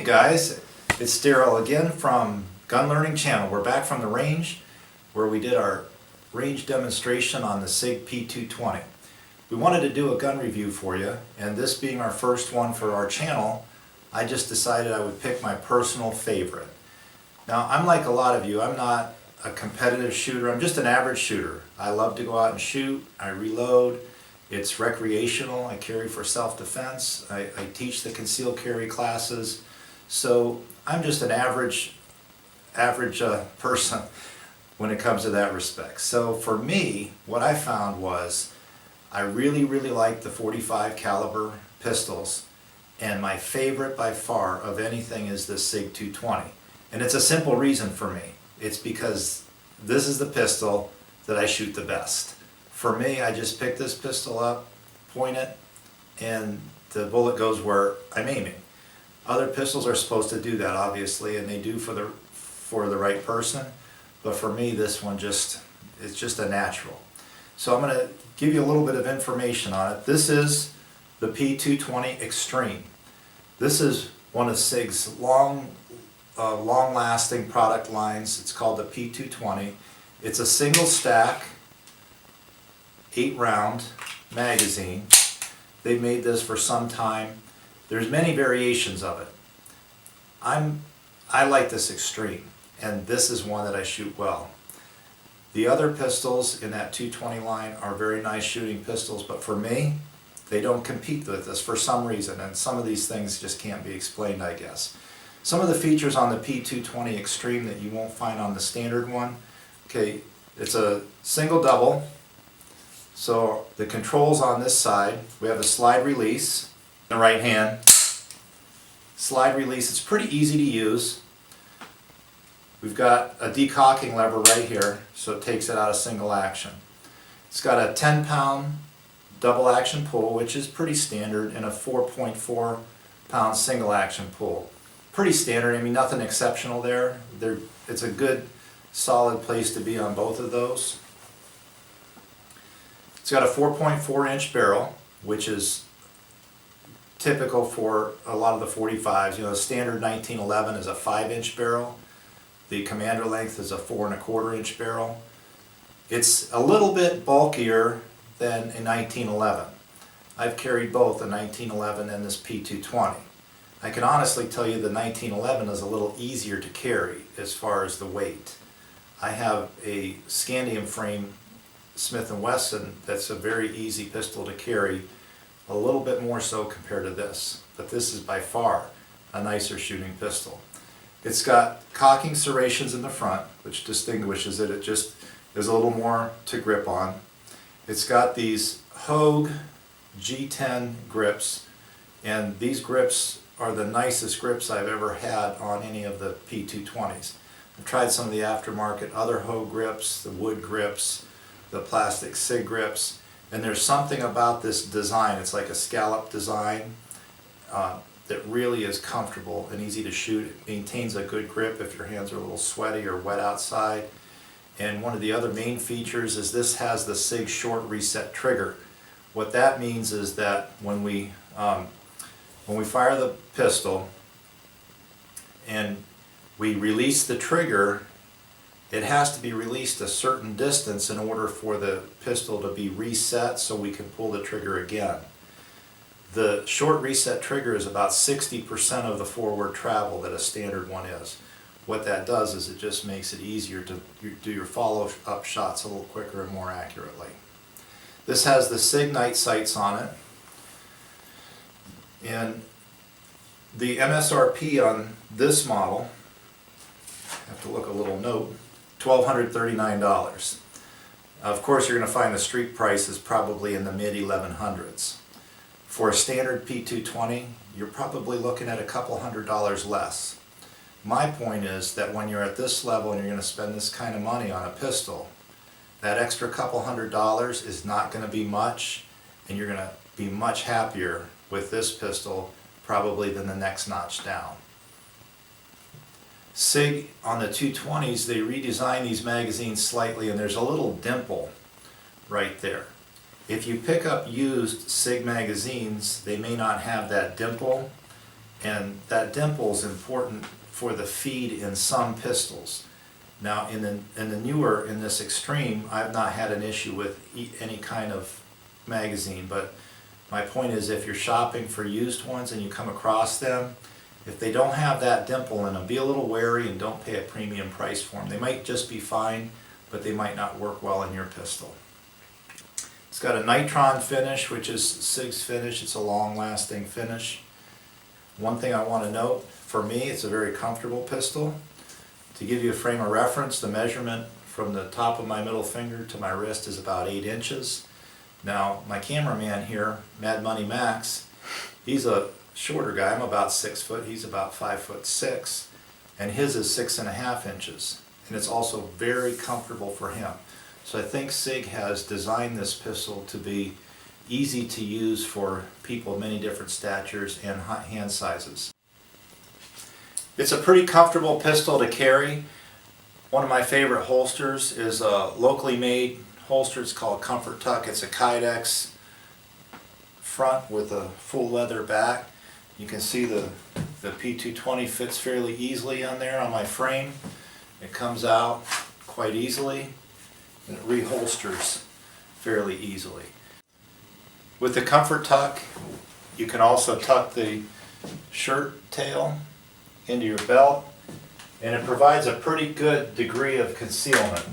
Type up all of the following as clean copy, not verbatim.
guys, it's Daryl again from Gun Learning Channel. We're back from the range where we did our range demonstration on the Sig P220. We wanted to do a gun review for you, and this being our first one for our channel, I just decided I would pick my personal favorite. Now, I'm like a lot of you. I'm not a competitive shooter. I'm just an average shooter. I love to go out and shoot. I reload. It's recreational. I carry for self-defense. I teach the concealed carry classes. So I'm just an average person when it comes to that respect. So for me, what I found was I really like the .45 caliber pistols, and my favorite by far of anything is the Sig 220. And it's a simple reason for me. It's because this is the pistol that I shoot the best. For me, I just pick this pistol up, point it, and the bullet goes where I'm aiming. Other pistols are supposed to do that, obviously, and they do for the right person. But for me, this one it's just a natural. So I'm going to give you a little bit of information on it. This is the P220 Extreme. This is one of Sig's long-lasting product lines. It's called the P220. It's a single stack, 8-round magazine. They've made this for some time. There's many variations of it. I like this Extreme, and this is one that I shoot well. The other pistols in that 220 line are very nice shooting pistols, but for me, they don't compete with this for some reason, and some of these things just can't be explained, I guess. Some of the features on the P220 Extreme that you won't find on the standard one. Okay, it's a single double. So the controls on this side, we have a slide release, the right hand. Slide release, it's pretty easy to use. We've got a decocking lever right here, so it takes it out of single action. It's got a 10-pound double action pull, which is pretty standard, and a 4.4-pound single action pull. Pretty standard, I mean nothing exceptional there. It's a good solid place to be on both of those. It's got a 4.4-inch barrel, which is typical for a lot of the 45s. You know, the standard 1911 is a 5-inch barrel. The commander length is a 4.25-inch barrel. It's a little bit bulkier than a 1911. I've carried both the 1911 and this P220. I can honestly tell you the 1911 is a little easier to carry as far as the weight. I have a scandium frame Smith & Wesson that's a very easy pistol to carry, a little bit more so compared to this, but this is by far a nicer shooting pistol. It's got cocking serrations in the front, which distinguishes it. It just is a little more to grip on. It's got these Hogue G10 grips, and these grips are the nicest grips I've ever had on any of the P220s. I've tried some of the aftermarket other Hogue grips, the wood grips, the plastic Sig grips, and there's something about this design, it's like a scallop design, that really is comfortable and easy to shoot. It maintains a good grip if your hands are a little sweaty or wet outside. And one of the other main features is this has the Sig short reset trigger. What that means is that when we fire the pistol and we release the trigger, it has to be released a certain distance in order for the pistol to be reset so we can pull the trigger again. The short reset trigger is about 60% of the forward travel that a standard one is. What that does is it just makes it easier to do your follow-up shots a little quicker and more accurately. This has the Sig night sights on it, and the MSRP on this model, I have to look a little note, $1,239. Of course, you're going to find the street price is probably in the mid-1100s. For a standard P220, you're probably looking at a couple $100 less. My point is that when you're at this level and you're going to spend this kind of money on a pistol, that extra couple $100 is not going to be much, and you're going to be much happier with this pistol probably than the next notch down. Sig, on the 220s, they redesigned these magazines slightly, and there's a little dimple right there. If you pick up used Sig magazines, they may not have that dimple, And that dimple is important for the feed in some pistols. Now in the newer, in this Extreme, I've not had an issue with any kind of magazine, but my point is if you're shopping for used ones and you come across them, if they don't have that dimple in them, be a little wary and don't pay a premium price for them. They might just be fine, but they might not work well in your pistol. It's got a nitron finish, which is Sig's finish. It's a long-lasting finish. One thing I want to note, for me, it's a very comfortable pistol. To give you a frame of reference, the measurement from the top of my middle finger to my wrist is about 8 inches. Now, my cameraman here, Mad Money Max, he's a shorter guy. I'm about 6 foot. He's about 5'6", and his is 6.5 inches. And it's also very comfortable for him. So I think Sig has designed this pistol to be easy to use for people of many different statures and hand sizes. It's a pretty comfortable pistol to carry. One of my favorite holsters is a locally made holster. It's called Comfort Tuck. It's a Kydex front with a full leather back. You can see the P220 fits fairly easily on there on my frame. It comes out quite easily and it reholsters fairly easily. With the Comfort Tuck, you can also tuck the shirt tail into your belt, and it provides a pretty good degree of concealment.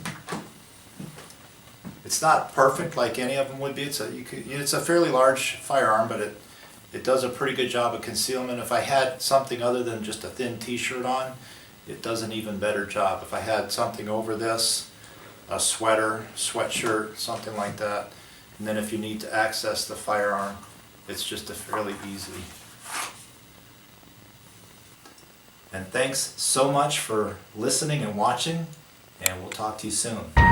It's not perfect like any of them would be. It's a fairly large firearm, but it does a pretty good job of concealment. If I had something other than just a thin t-shirt on, it does an even better job. If I had something over this, a sweater, sweatshirt, something like that, and then if you need to access the firearm, it's just a fairly easy. And thanks so much for listening and watching, and we'll talk to you soon.